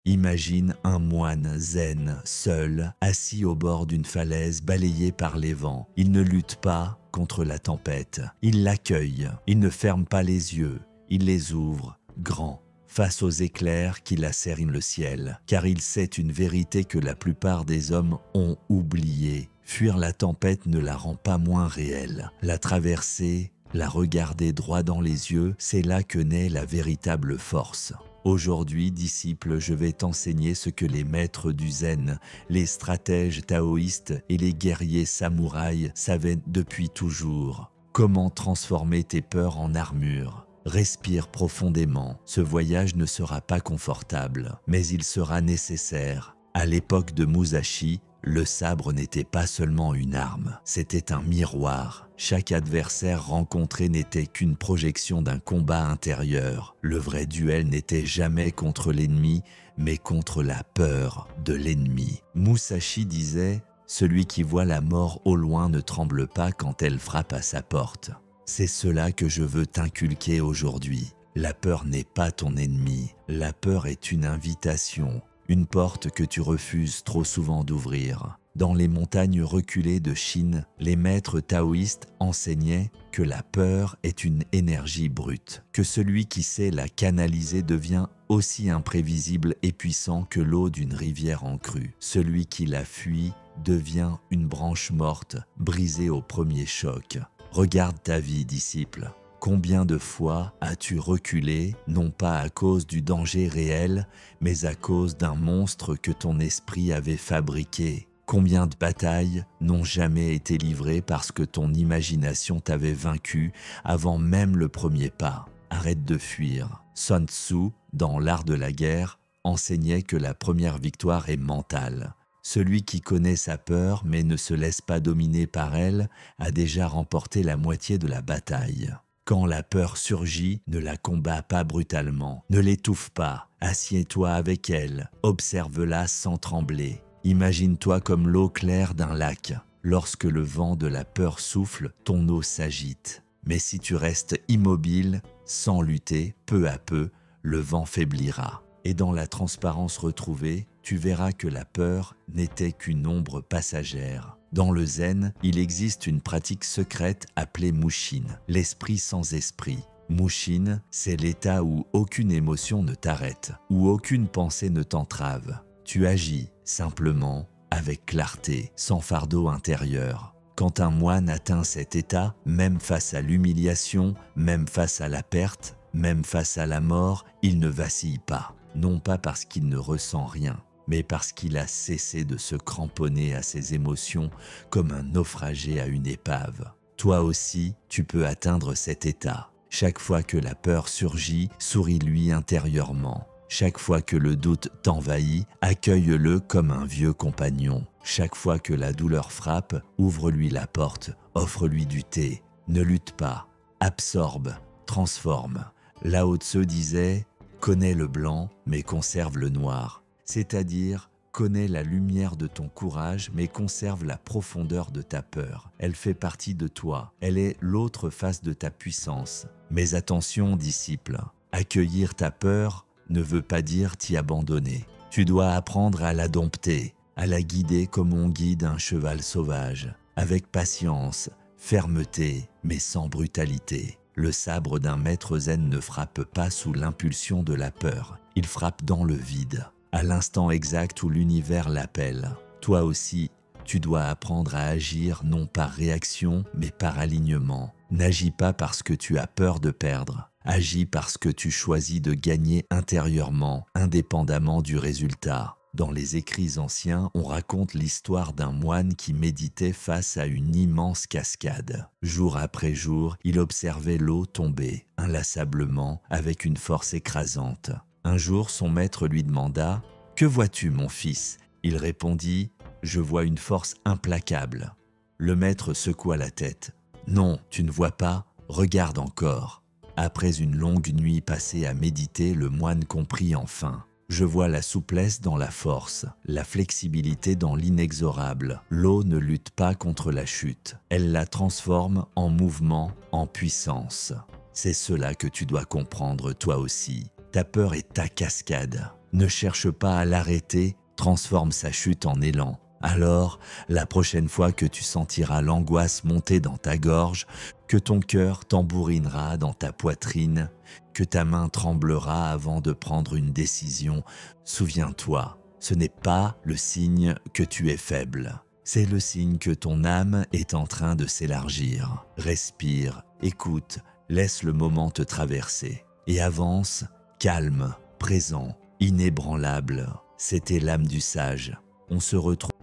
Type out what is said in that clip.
Imagine un moine zen, seul, assis au bord d'une falaise balayée par les vents. Il ne lutte pas contre la tempête. Il l'accueille. Il ne ferme pas les yeux. Il les ouvre, grands, face aux éclairs qui lacèrent le ciel. Car il sait une vérité que la plupart des hommes ont oubliée. Fuir la tempête ne la rend pas moins réelle. La traverser, la regarder droit dans les yeux, c'est là que naît la véritable force. Aujourd'hui, disciple, je vais t'enseigner ce que les maîtres du zen, les stratèges taoïstes et les guerriers samouraïs savaient depuis toujours. Comment transformer tes peurs en armure. Respire profondément. Ce voyage ne sera pas confortable, mais il sera nécessaire. À l'époque de Musashi, le sabre n'était pas seulement une arme, c'était un miroir. Chaque adversaire rencontré n'était qu'une projection d'un combat intérieur. Le vrai duel n'était jamais contre l'ennemi, mais contre la peur de l'ennemi. Musashi disait « Celui qui voit la mort au loin ne tremble pas quand elle frappe à sa porte ». C'est cela que je veux t'inculquer aujourd'hui. La peur n'est pas ton ennemi, la peur est une invitation. Une porte que tu refuses trop souvent d'ouvrir. Dans les montagnes reculées de Chine, les maîtres taoïstes enseignaient que la peur est une énergie brute, que celui qui sait la canaliser devient aussi imprévisible et puissant que l'eau d'une rivière en crue. Celui qui la fuit devient une branche morte, brisée au premier choc. Regarde ta vie, disciple. Combien de fois as-tu reculé, non pas à cause du danger réel, mais à cause d'un monstre que ton esprit avait fabriqué? Combien de batailles n'ont jamais été livrées parce que ton imagination t'avait vaincu avant même le premier pas? Arrête de fuir. Sun Tzu, dans l'art de la guerre, enseignait que la première victoire est mentale. Celui qui connaît sa peur mais ne se laisse pas dominer par elle a déjà remporté la moitié de la bataille. Quand la peur surgit, ne la combats pas brutalement, ne l'étouffe pas, assieds-toi avec elle, observe-la sans trembler. Imagine-toi comme l'eau claire d'un lac. Lorsque le vent de la peur souffle, ton eau s'agite. Mais si tu restes immobile, sans lutter, peu à peu, le vent faiblira. Et dans la transparence retrouvée, tu verras que la peur n'était qu'une ombre passagère. Dans le zen, il existe une pratique secrète appelée Mushin, l'esprit sans esprit. Mushin, c'est l'état où aucune émotion ne t'arrête, où aucune pensée ne t'entrave. Tu agis simplement, avec clarté, sans fardeau intérieur. Quand un moine atteint cet état, même face à l'humiliation, même face à la perte, même face à la mort, il ne vacille pas. Non pas parce qu'il ne ressent rien, mais parce qu'il a cessé de se cramponner à ses émotions comme un naufragé à une épave. Toi aussi, tu peux atteindre cet état. Chaque fois que la peur surgit, souris-lui intérieurement. Chaque fois que le doute t'envahit, accueille-le comme un vieux compagnon. Chaque fois que la douleur frappe, ouvre-lui la porte, offre-lui du thé. Ne lutte pas, absorbe, transforme. Lao Tzu disait « Connais le blanc, mais conserve le noir ». C'est-à-dire, connais la lumière de ton courage, mais conserve la profondeur de ta peur. Elle fait partie de toi, elle est l'autre face de ta puissance. Mais attention, disciple, accueillir ta peur ne veut pas dire t'y abandonner. Tu dois apprendre à la dompter, à la guider comme on guide un cheval sauvage, avec patience, fermeté, mais sans brutalité. Le sabre d'un maître zen ne frappe pas sous l'impulsion de la peur, il frappe dans le vide. À l'instant exact où l'univers l'appelle. Toi aussi, tu dois apprendre à agir non par réaction, mais par alignement. N'agis pas parce que tu as peur de perdre. Agis parce que tu choisis de gagner intérieurement, indépendamment du résultat. Dans les écrits anciens, on raconte l'histoire d'un moine qui méditait face à une immense cascade. Jour après jour, il observait l'eau tomber, inlassablement, avec une force écrasante. Un jour, son maître lui demanda « Que vois-tu, mon fils ?» Il répondit « Je vois une force implacable. » Le maître secoua la tête. « Non, tu ne vois pas, regarde encore. » Après une longue nuit passée à méditer, le moine comprit enfin. « Je vois la souplesse dans la force, la flexibilité dans l'inexorable. L'eau ne lutte pas contre la chute. Elle la transforme en mouvement, en puissance. » C'est cela que tu dois comprendre toi aussi. Ta peur est ta cascade. Ne cherche pas à l'arrêter, transforme sa chute en élan. Alors, la prochaine fois que tu sentiras l'angoisse monter dans ta gorge, que ton cœur tambourinera dans ta poitrine, que ta main tremblera avant de prendre une décision, souviens-toi, ce n'est pas le signe que tu es faible. C'est le signe que ton âme est en train de s'élargir. Respire, écoute, laisse le moment te traverser et avance, calme, présent, inébranlable. C'était l'âme du sage. On se retrouve